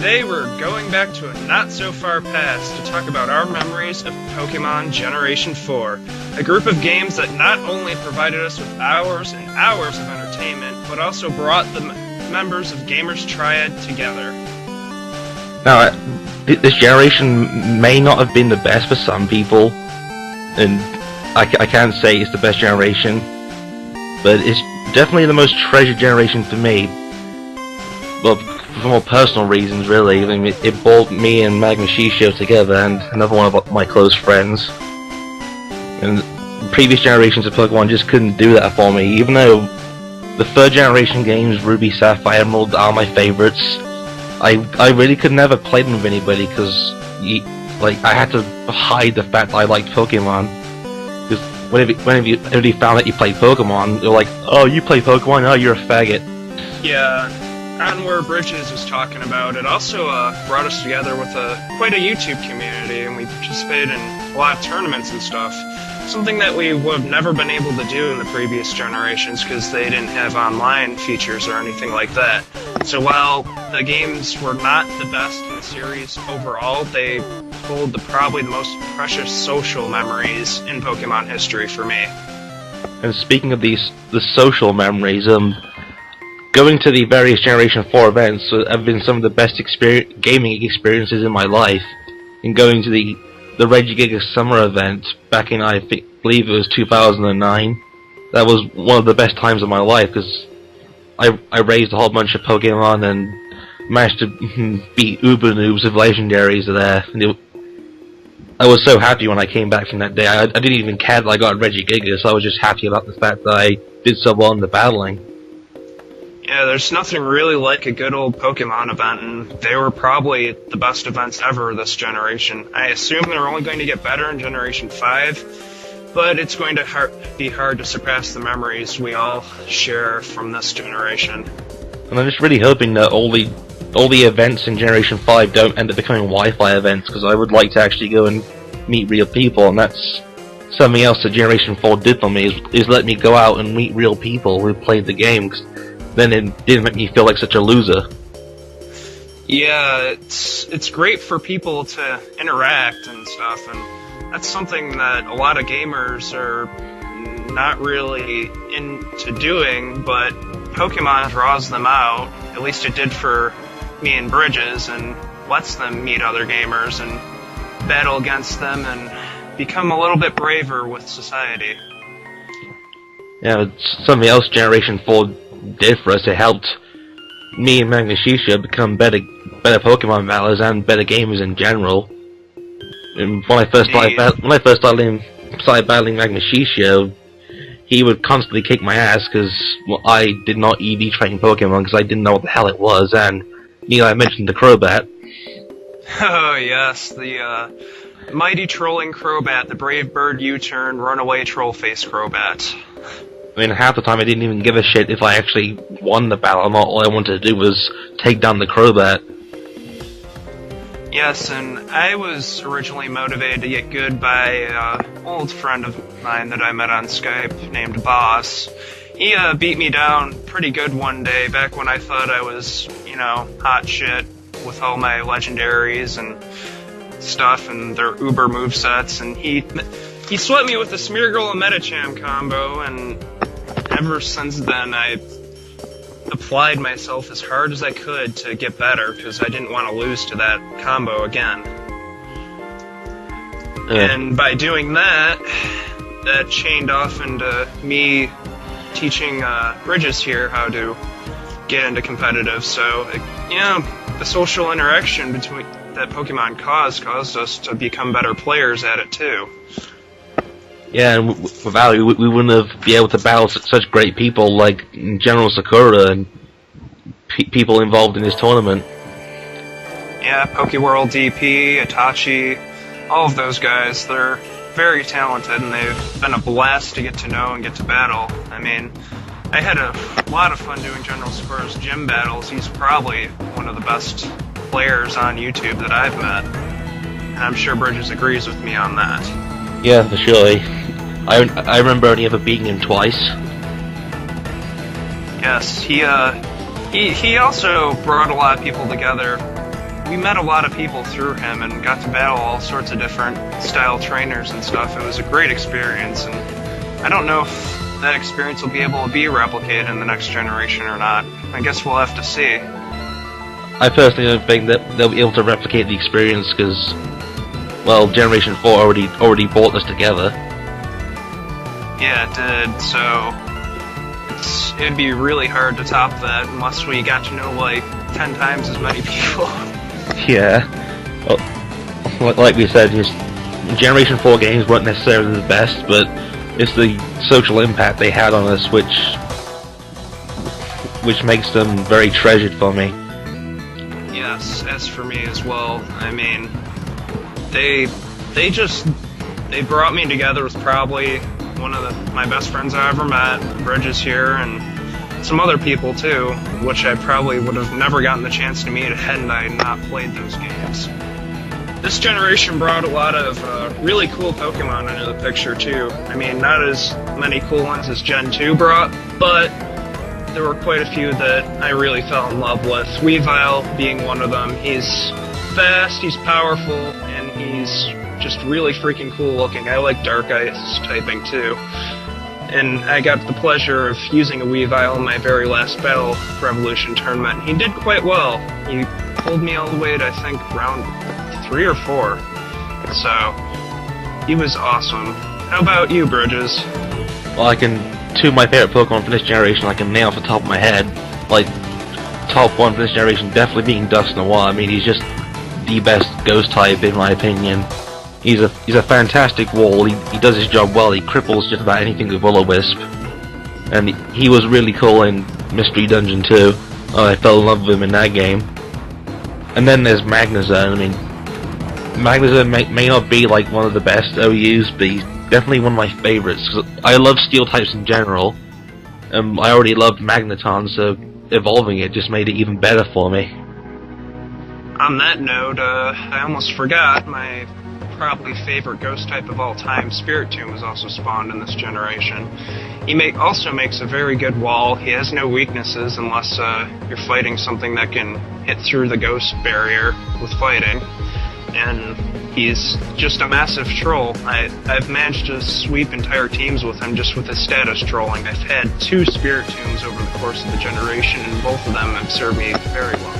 Today we're going back to a not-so-far past to talk about our memories of Pokemon Generation 4, a group of games that not only provided us with hours and hours of entertainment, but also brought the members of Gamers Triad together. Now, this generation may not have been the best for some people, and I can't say it's the best generation, but it's definitely the most treasured generation for me. Well, for more personal reasons, really. I mean, it brought me and Magmashishio together, and another one of my close friends. And previous generations of Pokemon just couldn't do that for me, even though the third generation games, Ruby, Sapphire, Emerald, are my favorites. I really could never play them with anybody, because I had to hide the fact that I liked Pokemon. Because whenever you found out you played Pokemon, they're like, "Oh, you play Pokemon? Oh, you're a faggot." Yeah, on where Bridges was talking about, it also brought us together with quite a YouTube community, and we participated in a lot of tournaments and stuff. Something that we would have never been able to do in the previous generations because they didn't have online features or anything like that. So while the games were not the best in the series overall, they hold probably the most precious social memories in Pokemon history for me. And speaking of the social memories, going to the various Generation 4 events have been some of the best gaming experiences in my life. And going to the Regigiga Summer event back in, I believe it was 2009, that was one of the best times of my life, because I raised a whole bunch of Pokemon and managed to beat Uber Noobs with Legendaries there. And I was so happy when I came back from that day. I didn't even care that I got Regigiga, so I was just happy about the fact that I did so well in the battling. Yeah, there's nothing really like a good old Pokemon event, and they were probably the best events ever this generation. I assume they're only going to get better in Generation 5, but it's going to be hard to surpass the memories we all share from this generation. And I'm just really hoping that all the events in Generation 5 don't end up becoming Wi-Fi events, because I would like to actually go and meet real people, and that's something else that Generation 4 did for me, is let me go out and meet real people who played the game. Then it didn't make me feel like such a loser. Yeah, it's great for people to interact and stuff, and that's something that a lot of gamers are not really into doing, but Pokemon draws them out, at least it did for me and Bridges, and lets them meet other gamers and battle against them and become a little bit braver with society. Yeah, it's something else Generation 4 did for us. It helped me and Magmashishio become better Pokemon battlers and better gamers in general. And when I first started battling Magmashishio, he would constantly kick my ass because I did not EV train Pokemon because I didn't know what the hell it was. And I mentioned the Crobat. Oh yes, the mighty trolling Crobat, the brave bird U-turn, runaway troll-face Crobat. I mean, half the time I didn't even give a shit if I actually won the battle or not. All I wanted to do was take down the Crobat. Yes, and I was originally motivated to get good by an old friend of mine that I met on Skype named Boss. He beat me down pretty good one day back when I thought I was, hot shit with all my legendaries and stuff and their uber movesets, and he swept me with the Smeargle and Medicham combo, and ever since then I applied myself as hard as I could to get better, because I didn't want to lose to that combo again. And by doing that, that chained off into me teaching Bridges here how to get into competitive, so, the social interaction between that Pokemon caused us to become better players at it too. Yeah, and without it, we wouldn't have been able to battle such great people like General Sakura and people involved in this tournament. Yeah, Pokeworld DP, Itachi, all of those guys, they're very talented, and they've been a blast to get to know and get to battle. I mean, I had a lot of fun doing General Sakura's gym battles. He's probably one of the best players on YouTube that I've met, and I'm sure Bridges agrees with me on that. Yeah, for sure. I remember only ever beating him twice. Yes, he also brought a lot of people together we met a lot of people through him and got to battle all sorts of different style trainers and stuff. It was a great experience, and I don't know if that experience will be able to be replicated in the next generation or not. I guess we'll have to see. I personally don't think that they'll be able to replicate the experience because, well, Generation 4 already brought us together. Yeah, it did, so it'd be really hard to top that unless we got to know like 10 times as many people. Yeah. Well, like we said, just Generation 4 games weren't necessarily the best, but it's the social impact they had on us which makes them very treasured for me. Yes, as for me as well. I mean, they brought me together with probably one of my best friends I ever met, Bridges here, and some other people too, which I probably would have never gotten the chance to meet had I not played those games. This generation brought a lot of really cool Pokemon into the picture too. I mean, not as many cool ones as Gen 2 brought, but there were quite a few that I really fell in love with. Weavile being one of them. He's fast, he's powerful, and he's just really freaking cool looking. I like Dark Ice typing too. And I got the pleasure of using a Weavile in my very last Battle Revolution tournament. He did quite well. He pulled me all the way to, I think, round 3 or 4. So, he was awesome. How about you, Bridges? Well, two of my favorite Pokemon from this generation I can nail off the top of my head. Like, top one for this generation definitely being Dusknoir. I mean, he's just the best ghost type in my opinion. He's a fantastic wall. He does his job well. He cripples just about anything with Will-O-Wisp. And he was really cool in Mystery Dungeon 2. Oh, I fell in love with him in that game. And then there's Magnezone. I mean, Magnezone may not be like one of the best OUs, but he's definitely one of my favorites. Cause I love steel types in general. I already loved Magneton, so evolving it just made it even better for me. On that note, I almost forgot my probably favorite ghost type of all time, Spiritomb, was also spawned in this generation. He also makes a very good wall. He has no weaknesses unless you're fighting something that can hit through the ghost barrier with fighting. And he's just a massive troll. I've managed to sweep entire teams with him just with his status trolling. I've had 2 Spiritombs over the course of the generation, and both of them have served me very well.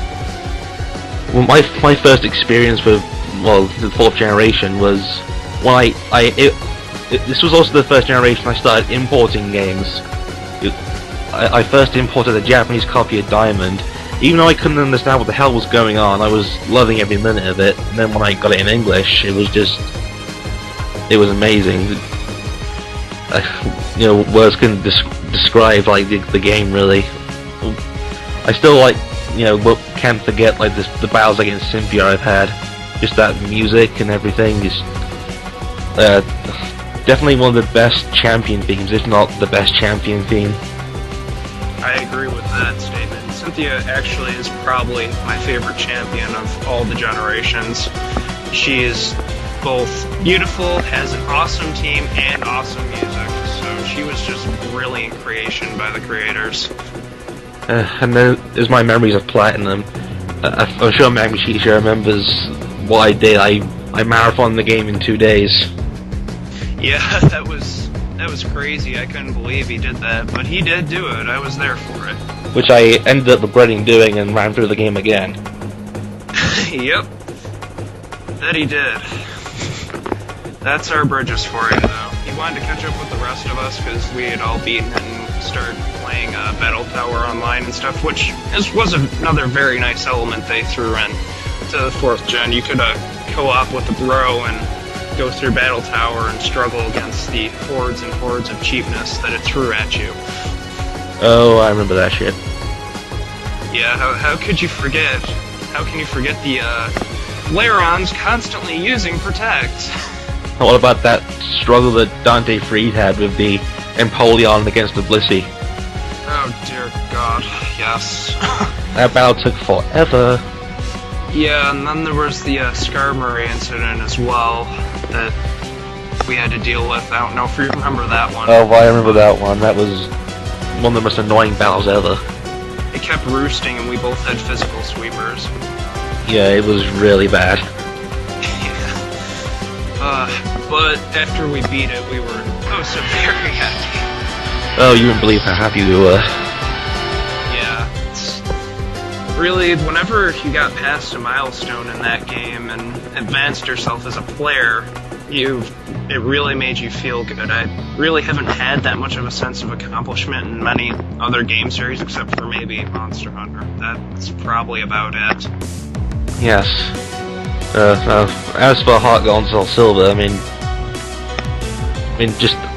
Well, my first experience with, well, the 4th generation was when this was also the first generation I started importing games. I first imported a Japanese copy of Diamond. Even though I couldn't understand what the hell was going on, I was loving every minute of it. And then when I got it in English, it was amazing. You know, words couldn't describe like the game really. I still like, you know, can't forget like the battles against Cynthia I've had. Just that music and everything is definitely one of the best champion themes, if not the best champion theme. I agree with that statement. Cynthia actually is probably my favorite champion of all the generations. She is both beautiful, has an awesome team, and awesome music. So she was just a brilliant creation by the creators. And then there's my memories of Platinum. I'm sure Magmashishio remembers what I did. I marathoned the game in 2 days. Yeah, that was crazy. I couldn't believe he did that, but he did do it. I was there for it. Which I ended up regretting doing and ran through the game again. Yep. That he did. That's our Bridges for you, though. He wanted to catch up with the rest of us because we had all beaten and started playing Battle Tower online and stuff, which was another very nice element they threw in to the 4th gen. You could co-op with a bro and go through Battle Tower and struggle against the hordes and hordes of cheapness that it threw at you. Oh, I remember that shit. Yeah, how could you forget? How can you forget the Lairons constantly using Protect? What about that struggle that Dante Freed had with the Empoleon against the Blissey? Oh dear God, yes. That battle took forever. Yeah, and then there was the Skarmory incident as well that we had to deal with. I don't know if you remember that one. Oh, I remember that one. That was one of the most annoying battles ever. It kept roosting and we both had physical sweepers. Yeah, it was really bad. But after we beat it, we were oh so very happy. Oh, you wouldn't believe how happy we were. Yeah, it's really, whenever you got past a milestone in that game and advanced yourself as a player, it really made you feel good. I really haven't had that much of a sense of accomplishment in many other game series, except for maybe Monster Hunter. That's probably about it. Yes. As for Heart Gold and Soul Silver, I mean,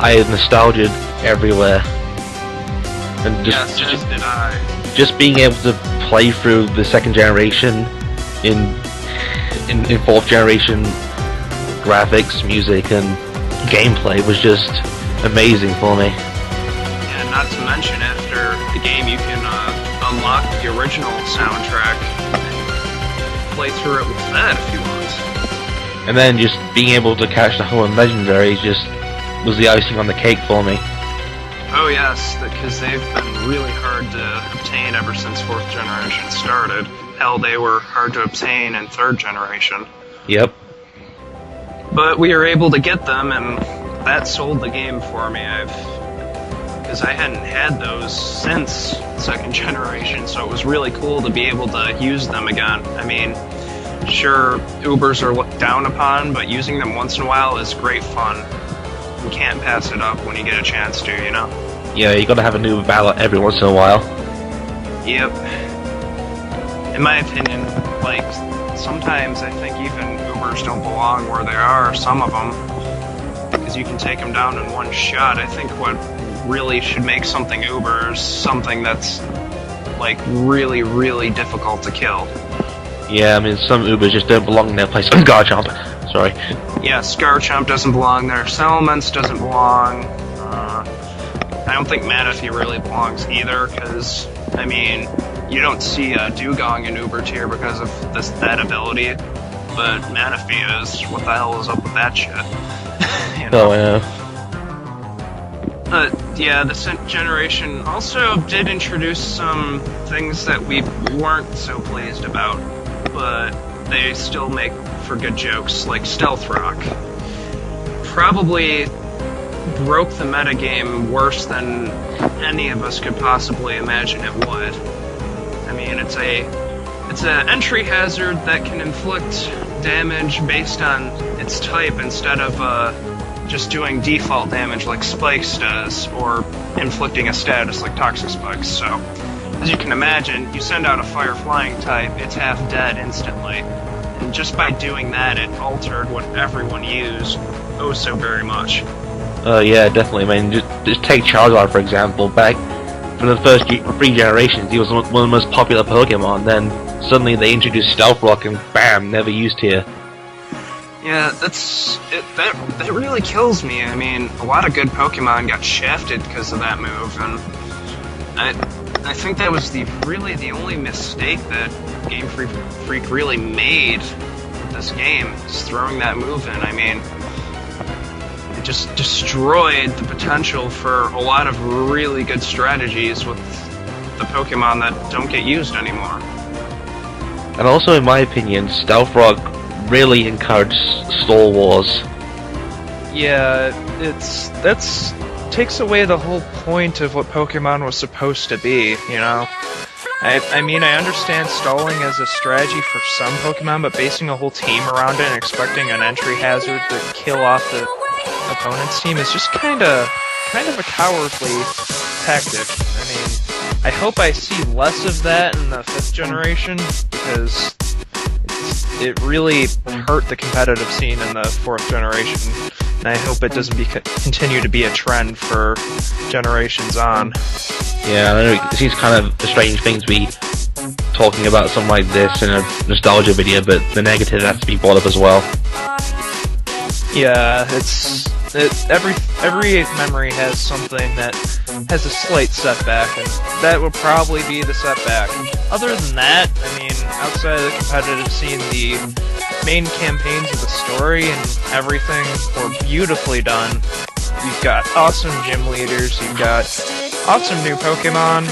I had nostalgia everywhere, and Yes, as did I. Just being able to play through the second generation in fourth generation graphics, music, and gameplay was just amazing for me. And not to mention, after the game, you can unlock the original soundtrack and play through it with that if you want. And then just being able to catch the Hoenn Legendary just was the icing on the cake for me. Oh yes, because they've been really hard to obtain ever since 4th generation started. Hell, they were hard to obtain in 3rd generation. Yep. But we were able to get them, and that sold the game for me. Because I hadn't had those since 2nd generation, so it was really cool to be able to use them again. I mean, sure, Ubers are looked down upon, but using them once in a while is great fun. You can't pass it up when you get a chance to, you know? Yeah, you gotta have a new ballot every once in a while. Yep. In my opinion, like, sometimes I think even Ubers don't belong where they are, some of them, because you can take them down in one shot. I think what really should make something Uber is something that's, like, really, really difficult to kill. Yeah, I mean, some Ubers just don't belong in their place. Garchomp! Sorry. Yeah, Scarchomp doesn't belong there, Salamence doesn't belong, I don't think Manaphy really belongs either, because, I mean, you don't see a Dugong in Uber tier because of that ability, but Manaphy is. What the hell is up with that shit? You know? Oh, yeah. Yeah, the 2nd generation also did introduce some things that we weren't so pleased about, but they still make for good jokes, like Stealth Rock. Probably broke the metagame worse than any of us could possibly imagine it would. I mean, it's an entry hazard that can inflict damage based on its type instead of just doing default damage like Spikes does, or inflicting a status like Toxic Spikes. So, as you can imagine, you send out a Fire Flying type, it's half dead instantly. And just by doing that, it altered what everyone used oh so very much. Yeah, definitely. I mean, just take Charizard, for example. Back from the first 3 generations, he was one of the most popular Pokemon. Then suddenly they introduced Stealth Rock, and bam, never used here. Yeah, that really kills me. I mean, a lot of good Pokemon got shafted because of that move, and I think that was really the only mistake that Game Freak really made with this game, is throwing that move in. I mean, it just destroyed the potential for a lot of really good strategies with the Pokemon that don't get used anymore. And also, in my opinion, Stealth Rock really encouraged stall wars. Yeah, that's takes away the whole point of what Pokemon was supposed to be, you know? I mean, I understand stalling as a strategy for some Pokemon, but basing a whole team around it and expecting an entry hazard to kill off the opponent's team is just kind of a cowardly tactic. I mean, I hope I see less of that in the 5th generation, because it really hurt the competitive scene in the 4th generation, and I hope it doesn't continue to be a trend for generations on. Yeah, I know it seems kind of a strange thing to be talking about something like this in a nostalgia video, but the negative has to be brought up as well. Yeah, every memory has something that has a slight setback, and that would probably be the setback. Other than that, I mean, outside of the competitive scene, the main campaigns of the story and everything were beautifully done. You've got awesome gym leaders, you've got awesome new Pokemon,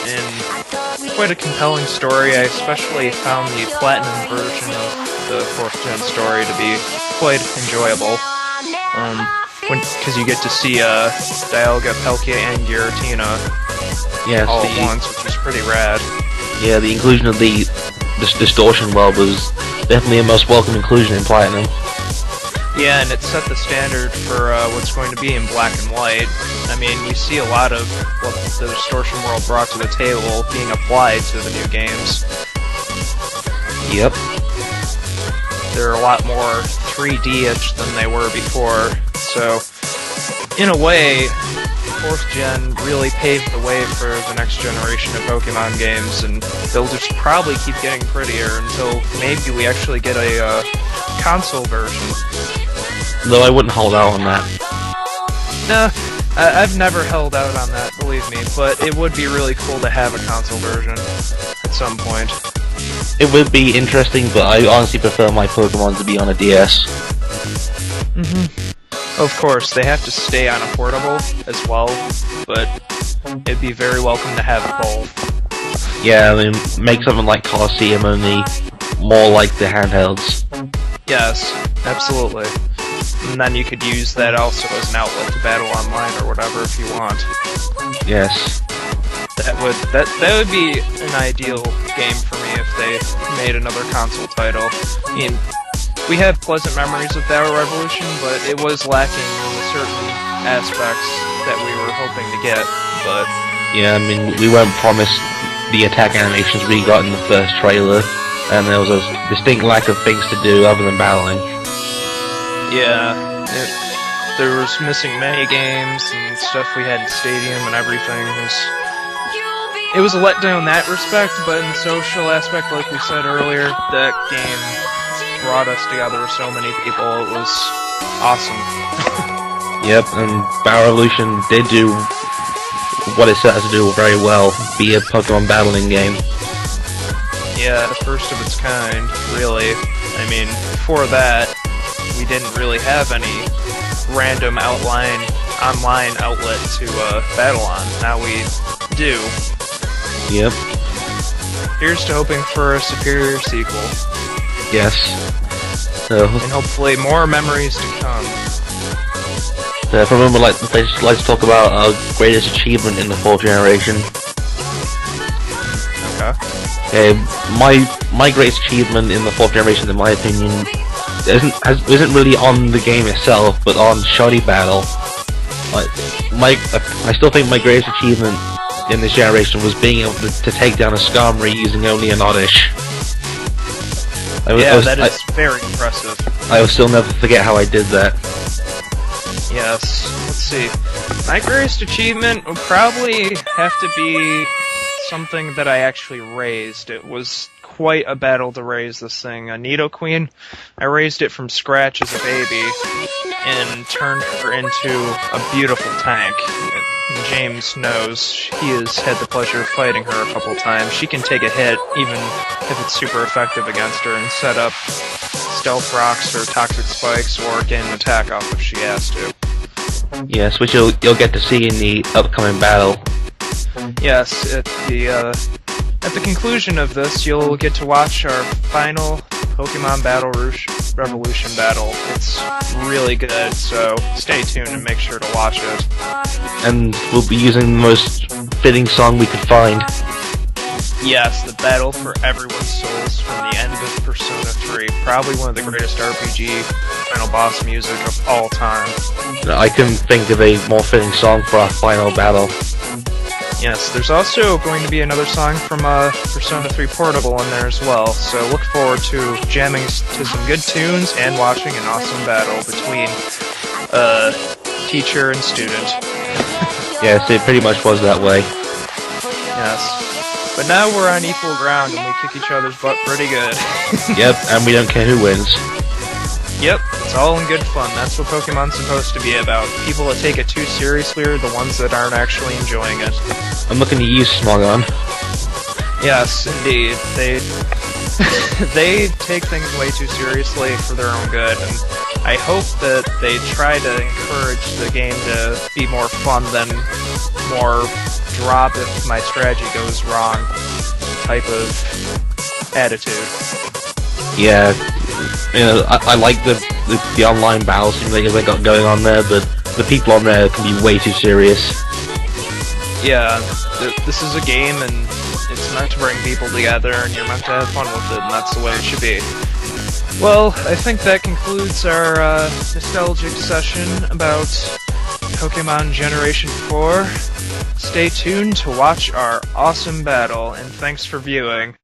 and quite a compelling story. I especially found the Platinum version of the 4th Gen story to be quite enjoyable. Because you get to see Dialga, Palkia, and Giratina all at once, which is pretty rad. Yeah, the inclusion of the distortion world was definitely a most welcome inclusion in Platinum. Yeah, and it set the standard for what's going to be in Black and White. I mean, you see a lot of what the distortion world brought to the table being applied to the new games. Yep. They're a lot more 3D-ish than they were before, so in a way, 4th Gen really paved the way for the next generation of Pokemon games, and they'll just probably keep getting prettier until maybe we actually get a console version. Though I wouldn't hold out on that. No, I've never held out on that, believe me, but it would be really cool to have a console version at some point. It would be interesting, but I honestly prefer my Pokemon to be on a DS. Of course, they have to stay on a portable as well, but it'd be very welcome to have both. Yeah, I mean, make something like Colosseum only more like the handhelds. Yes, absolutely. And then you could use that also as an outlet to battle online or whatever if you want. Yes. That would be an ideal game for me if they made another console title. I mean, we have pleasant memories of Battle Revolution, but it was lacking in certain aspects that we were hoping to get, but... Yeah, I mean, we weren't promised the attack animations we got in the first trailer, and there was a distinct lack of things to do other than battling. Yeah, there was missing mini-games and stuff we had in Stadium and everything. It was a letdown in that respect, but in the social aspect, like we said earlier, that game brought us together with so many people. It was awesome. Yep, and Battle Revolution did do what it set out to do very well, be a Pokemon battling game. Yeah, the first of its kind, really. I mean, before that, we didn't really have any random online outlet to battle on. Now we do. Yep. Here's to hoping for a superior sequel. Yes. So, and hopefully more memories to come. If I remember, like to talk about our greatest achievement in the 4th generation. Okay. My greatest achievement in the 4th generation, in my opinion, isn't really on the game itself, but on Shoddy Battle. I still think my greatest achievement in this generation was being able to take down a Skarmory using only an Oddish. That is very impressive. I will still never forget how I did that. Yes. Let's see. My greatest achievement would probably have to be something that I actually raised. It was quite a battle to raise this thing. A Nidoqueen. I raised it from scratch as a baby and turned her into a beautiful tank. James knows. He has had the pleasure of fighting her a couple times. She can take a hit, even if it's super effective against her, and set up stealth rocks or toxic spikes, or get an attack off if she has to. Yes, which you'll get to see in the upcoming battle. Yes, at the conclusion of this, you'll get to watch our final Pokemon Battle Revolution battle. It's really good, so stay tuned and make sure to watch it. And we'll be using the most fitting song we could find. Yes, the Battle for Everyone's Souls from the end of Persona 3. Probably one of the greatest RPG final boss music of all time. I couldn't think of a more fitting song for our final battle. Yes, there's also going to be another song from Persona 3 Portable in there as well, so look forward to jamming to some good tunes and watching an awesome battle between teacher and student. Yes, it pretty much was that way. Yes. But now we're on equal ground and we kick each other's butt pretty good. Yep, and we don't care who wins. Yep, it's all in good fun. That's what Pokemon's supposed to be about. People that take it too seriously are the ones that aren't actually enjoying it. I'm looking to use Smogon. Yes, indeed. They take things way too seriously for their own good, and I hope that they try to encourage the game to be more fun than more drop if my strategy goes wrong. type of attitude. Yeah, you know, I like the online battle simulators they got going on there, but the people on there can be way too serious. Yeah, this is a game, and it's meant to bring people together, and you're meant to have fun with it, and that's the way it should be. Well, I think that concludes our nostalgic session about Pokemon Generation 4. Stay tuned to watch our awesome battle, and thanks for viewing.